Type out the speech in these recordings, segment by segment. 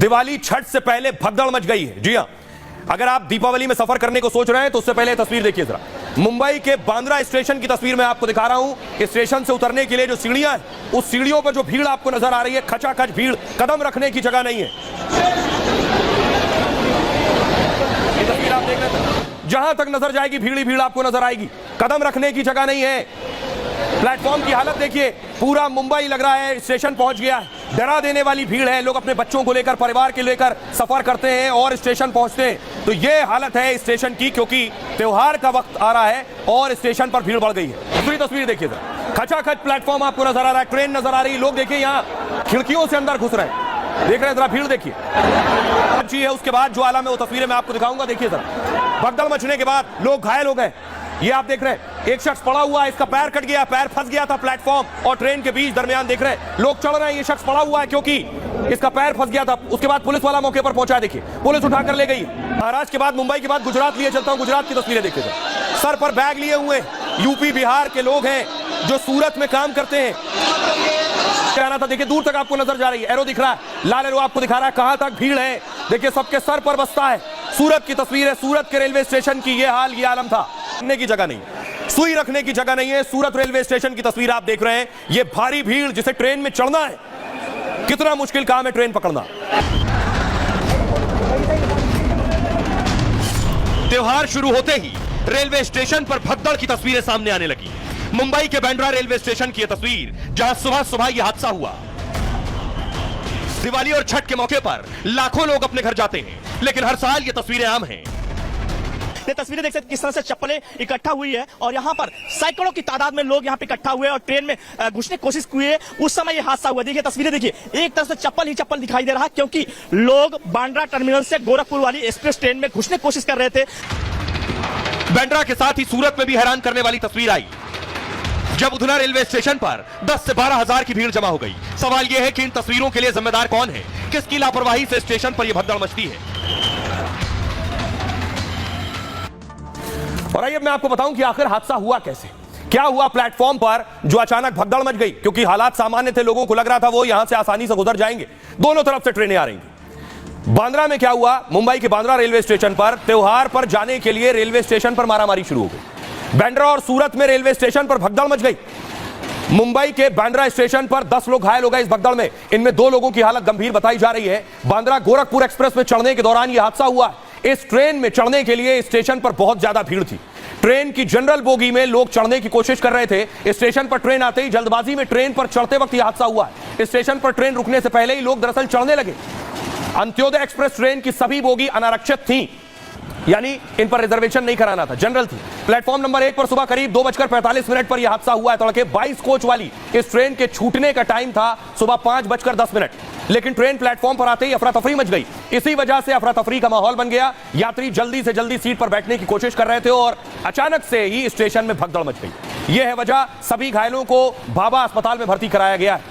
दिवाली छठ से पहले भगदड़ मच गई है। जी हां, अगर आप दीपावली में सफर करने को सोच रहे हैं तो उससे पहले तस्वीर देखिए जरा। मुंबई के बांद्रा स्टेशन की तस्वीर मैं आपको दिखा रहा हूं। स्टेशन से उतरने के लिए जो सीढ़ियां हैं, उस सीढ़ियों पर जो भीड़ आपको नजर आ रही है, खचाखच भीड़, कदम रखने की जगह नहीं है। ये तस्वीर आप देख रहे हैं, जहां तक नजर जाएगी भीड़ ही भीड़ आपको नजर आएगी, कदम रखने की जगह नहीं है। प्लेटफॉर्म की हालत देखिए, पूरा मुंबई लग रहा है स्टेशन पहुंच गया है। डरा देने वाली भीड़ है। लोग अपने बच्चों को लेकर, परिवार के लेकर सफर करते हैं और स्टेशन पहुंचते हैं। तो ये हालत है स्टेशन की, क्योंकि त्योहार का वक्त आ रहा है और स्टेशन पर भीड़ बढ़ गई है। दूसरी तस्वीर देखिए जरा, खचाखच प्लेटफॉर्म आपको नजर आ रहा है, ट्रेन नजर आ रही है, लोग देखिए यहाँ खिड़कियों से अंदर घुस रहे हैं। देख रहे हैं जरा भीड़ देखिए जी है। उसके बाद जो आलम है वो तस्वीरें मैं आपको दिखाऊंगा। देखिए जरा, भगदड़ मचने के बाद लोग घायल हो गए। ये आप देख रहे हैं, एक शख्स पड़ा हुआ है, इसका पैर कट गया, पैर फंस गया था प्लेटफॉर्म और ट्रेन के बीच दरमियान। देख रहे हैं लोग चढ़ रहे हैं, ये शख्स पड़ा हुआ है क्योंकि इसका पैर फंस गया था। उसके बाद पुलिस वाला मौके पर पहुंचा, देखिए पुलिस उठाकर ले गई। महाराष्ट्र के बाद, मुंबई के बाद गुजरात लिए चलता हूं। गुजरात की तस्वीरें देखिए, सर पर बैग लिए हुए यूपी बिहार के लोग हैं जो सूरत में काम करते हैं। कहना था, देखिए दूर तक आपको नजर जा रही है, एरो दिख रहा है, लाल एरो आपको दिखा रहा है कहां तक भीड़ है। देखिए सबके सर पर बस्ता है। सूरत की तस्वीर है, सूरत के रेलवे स्टेशन की ये हाल, ये आलम था। रखने की जगह नहीं, सुई रखने की जगह नहीं है। सूरत रेलवे स्टेशन की तस्वीर आप देख रहे हैं। ये भारी भीड़, जिसे ट्रेन में चढ़ना है, कितना मुश्किल काम है ट्रेन पकड़ना। त्योहार शुरू होते ही रेलवे स्टेशन पर भगदड़ की तस्वीरें सामने आने लगी। मुंबई के बांद्रा रेलवे स्टेशन की यह तस्वीर, जहां सुबह सुबह यह हादसा हुआ। दिवाली और छठ के मौके पर लाखों लोग अपने घर जाते हैं, लेकिन हर साल ये तस्वीरें आम हैं। ये तस्वीरें देख सकते किस तरह से चप्पलें इकट्ठा हुई है और यहाँ पर सैकड़ों की तादाद में लोग यहाँ पे इकट्ठा हुए और ट्रेन में घुसने की कोशिश की है। उस समय ये हादसा हुआ। देखिए तस्वीरें देखिए, एक तरफ से चप्पल ही चप्पल दिखाई दे रहा है, क्योंकि लोग बांद्रा टर्मिनल से गोरखपुर वाली एक्सप्रेस ट्रेन में घुसने की कोशिश कर रहे थे। बांद्रा के साथ ही सूरत में भी हैरान करने वाली तस्वीर आई, जब उधना रेलवे स्टेशन पर 10 से 12 हजार की भीड़ जमा हो गई। सवाल यह है कि इन तस्वीरों के लिए जिम्मेदार कौन है, किसकी लापरवाही से स्टेशन पर यह भगदड़ मचती है। और आइए मैं आपको बताऊं कि आखिर हादसा हुआ कैसे, क्या हुआ प्लेटफॉर्म पर जो अचानक भगदड़ मच गई। क्योंकि हालात सामान्य थे, लोगों को लग रहा था वो यहां से आसानी से गुजर जाएंगे, दोनों तरफ से ट्रेनें आ रही थी। बांद्रा में क्या हुआ, मुंबई के बांद्रा रेलवे स्टेशन पर त्योहार पर जाने के लिए रेलवे स्टेशन पर मारामारी शुरू हो गई। बांद्रा और सूरत में रेलवे स्टेशन पर भगदड़ मच गई। मुंबई के बांद्रा स्टेशन पर 10 लोग घायल हो गए इस भगदड़ में। इनमें 2 लोगों की हालत गंभीर बताई जा रही है। बांद्रा गोरखपुर एक्सप्रेस में चढ़ने के दौरान यह हादसा हुआ। इस ट्रेन में चढ़ने के लिए स्टेशन पर बहुत ज्यादा भीड़ थी। ट्रेन की जनरल बोगी में लोग चढ़ने की कोशिश कर रहे थे। स्टेशन पर ट्रेन आते ही जल्दबाजी में ट्रेन पर चढ़ते वक्त यह हादसा हुआ। स्टेशन पर ट्रेन रुकने से पहले ही लोग दरअसल चढ़ने लगे। अंत्योदय एक्सप्रेस ट्रेन की सभी बोगी अनारक्षित थी, यानी इन पर रिजर्वेशन नहीं कराना था, जनरल थी। प्लेटफॉर्म नंबर 1 पर सुबह करीब 2:45 पर यह हादसा हुआ है। तड़के 22 कोच वाली इस ट्रेन के छूटने का टाइम था सुबह 5:10, लेकिन ट्रेन प्लेटफॉर्म पर आते ही अफरा तफरी मच गई। इसी वजह से अफरा तफरी का माहौल बन गया। यात्री जल्दी से जल्दी सीट पर बैठने की कोशिश कर रहे थे और अचानक से ही स्टेशन में भगदड़ मच गई। यह है वजह, सभी घायलों को भाभा अस्पताल में भर्ती कराया गया है।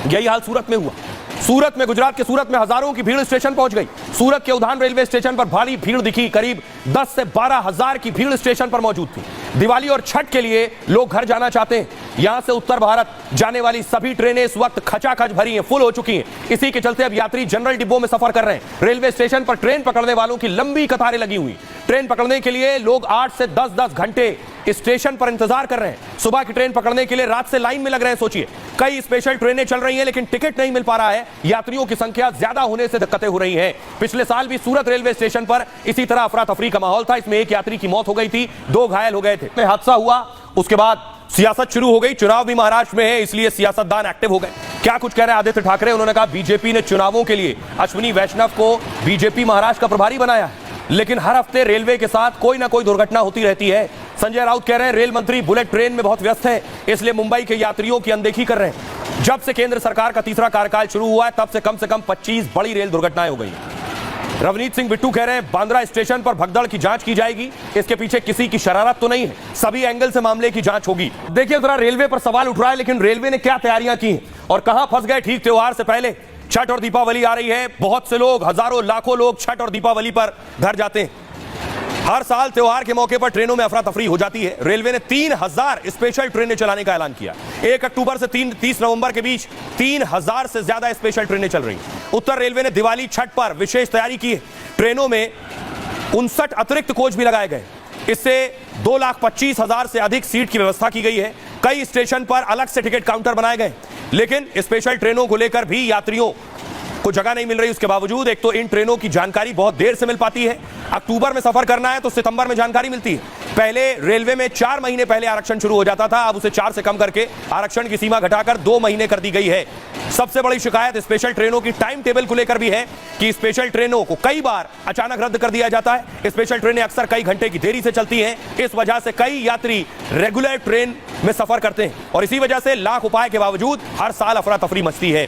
यही हाल सूरत में हुआ। सूरत में, गुजरात के सूरत में हजारों की भीड़ स्टेशन पहुंच गई। सूरत के उधान रेलवे स्टेशन पर भारी भीड़ दिखी, करीब 10 से 12 हजार की भीड़ स्टेशन पर मौजूद थी। दिवाली और छठ के लिए लोग घर जाना चाहते हैं। यहां से उत्तर भारत जाने वाली सभी ट्रेनें इस वक्त खचाखच भरी हैं, फुल हो चुकी हैं। इसी के चलते अब यात्री जनरल डिब्बों में सफर कर रहे हैं। रेलवे स्टेशन पर ट्रेन पकड़ने वालों की लंबी कतारें लगी हुई। ट्रेन पकड़ने के लिए लोग 8 से 10 घंटे स्टेशन पर इंतजार कर रहे हैं। सुबह की ट्रेन पकड़ने के लिए रात से लाइन में लग रहे हैं। सोचिए, कई स्पेशल ट्रेनें चल रही हैं लेकिन टिकट नहीं मिल पा रहा है। यात्रियों की संख्या ज्यादा होने से दिक्कतें हो रही हैं। पिछले साल भी सूरत रेलवे स्टेशन पर इसी तरह अफरा तफरी का माहौल था। इसमें एक यात्री की मौत हो गई थी, 2 घायल हो गए थे। हादसा हुआ, उसके बाद सियासत शुरू हो गई। चुनाव भी महाराष्ट्र में है, इसलिए सियासतदान एक्टिव हो गए। क्या कुछ कह रहे हैं आदित्य ठाकरे, उन्होंने कहा बीजेपी ने चुनावों के लिए अश्विनी वैष्णव को बीजेपी महाराष्ट्र का प्रभारी बनाया है, लेकिन हर हफ्ते रेलवे के साथ कोई ना कोई दुर्घटना होती रहती है। संजय राउत कह रहे हैं रेल मंत्री बुलेट ट्रेन में बहुत व्यस्त हैं, इसलिए मुंबई के यात्रियों की अनदेखी कर रहे हैं। जब से केंद्र सरकार का तीसरा कार्यकाल शुरू हुआ है तब से कम 25 बड़ी रेल दुर्घटनाएं हो गई। रवनीत सिंह बिट्टू कह रहे हैं बांद्रा स्टेशन पर भगदड़ की जांच की जाएगी, इसके पीछे किसी की शरारत तो नहीं है, सभी एंगल से मामले की जांच होगी। देखिए जरा, रेलवे पर सवाल उठ रहा है, लेकिन रेलवे ने क्या तैयारियां की हैं और कहां फंस गए ठीक त्योहार से पहले। छठ और दीपावली आ रही है, बहुत से लोग, हजारों लाखों लोग छठ और दीपावली पर घर जाते हैं। हर साल त्योहार के मौके पर ट्रेनों में अफरा तफरी हो जाती है। रेलवे ने 3000 स्पेशल ट्रेनें चलाने का ऐलान किया। 1 अक्टूबर से 30 नवंबर के बीच 3000 से ज्यादा स्पेशल ट्रेनें चल रही हैं। उत्तर रेलवे ने दिवाली छठ पर विशेष तैयारी की है। ट्रेनों में 59 अतिरिक्त कोच भी लगाए गए। इससे 2,25,000 से अधिक सीट की व्यवस्था की गई है। कई स्टेशन पर अलग से टिकट काउंटर बनाए गए, लेकिन स्पेशल ट्रेनों को लेकर भी यात्रियों को जगह नहीं मिल रही। उसके बावजूद एक तो इन ट्रेनों की जानकारी बहुत देर से मिल पाती है। अक्टूबर में सफर करना है तो सितंबर में जानकारी मिलती है। पहले रेलवे में 4 महीने पहले आरक्षण शुरू हो जाता था, अब उसे 4 से कम करके आरक्षण की सीमा घटाकर 2 महीने कर दी गई है। सबसे बड़ी शिकायत स्पेशल ट्रेनों की टाइम टेबल को लेकर भी है कि स्पेशल ट्रेनों को कई बार अचानक रद्द कर दिया जाता है। स्पेशल ट्रेनें अक्सर कई घंटे की देरी से चलती हैं। इस वजह से कई यात्री रेगुलर ट्रेन में सफर करते हैं और इसी वजह से लाख उपाय के बावजूद हर साल अफरा तफरी मचती है।